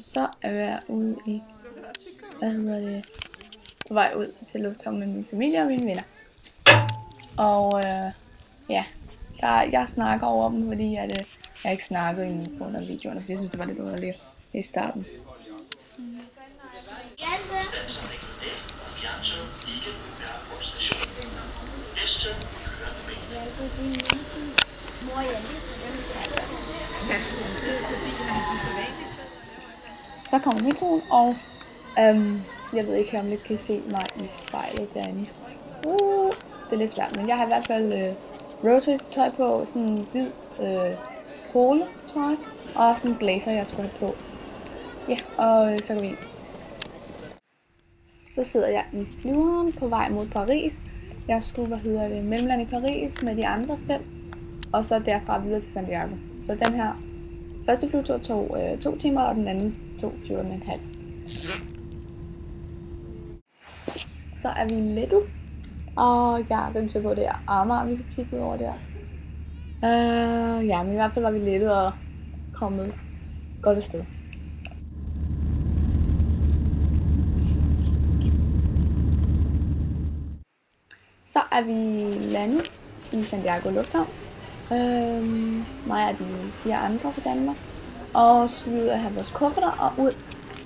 Så er jeg ude i, på vej ud til lufthavnen med min familie og mine venner. Og ja, jeg snakker over dem, fordi jeg ikke snakkede endnu under videoerne, fordi jeg synes, det var lidt underligt i starten. Så kommer metroen, og jeg ved ikke, om I kan se mig i spejlet derinde. Det er lidt svært, men jeg har i hvert fald Rotary-tøj på, sådan en hvid polo-tøj, og sådan en blazer, jeg skulle have på. Ja, og så går vi ind. Så sidder jeg i flyveren på vej mod Paris. Jeg skulle, mellemland i Paris med de andre 5, og så derfra videre til Santiago. Så den her første flyvetur tog 2 timer, og den anden tog 14,5. Så er vi lettet, og jeg er til på det her Amager, vi kan kigge ud over der. Ja, men i hvert fald var vi lettet og kommet godt afsted. Så er vi landet i Santiago Lufthavn. Mig og de 4 andre fra Danmark. Og så vi ud at have vores kufferter og ud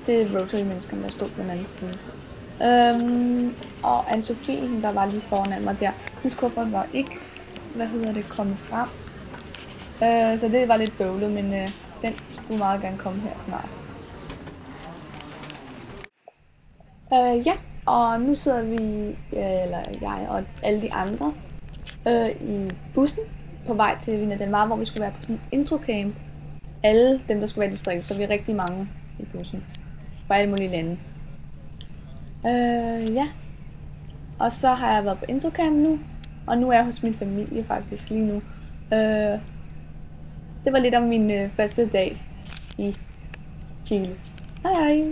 til Rotary-menneskerne, der stod på den anden side. Og Anne-Sophie, der var lige foran mig der, hendes kuffert var ikke, kommet frem. Så det var lidt bøvlet, men den skulle meget gerne komme her snart. Ja, og nu sidder vi, eller jeg og alle de andre, i bussen på vej til Viña del Mar, hvor vi skulle være på sådan en introcamp. Alle dem, der skulle være i distriktet, så vi er rigtig mange i bussen fra alle mulige lande. Ja, og så har jeg været på introcamp nu, og nu er jeg hos min familie faktisk lige nu. Det var lidt om min første dag i Chile. Hej hej!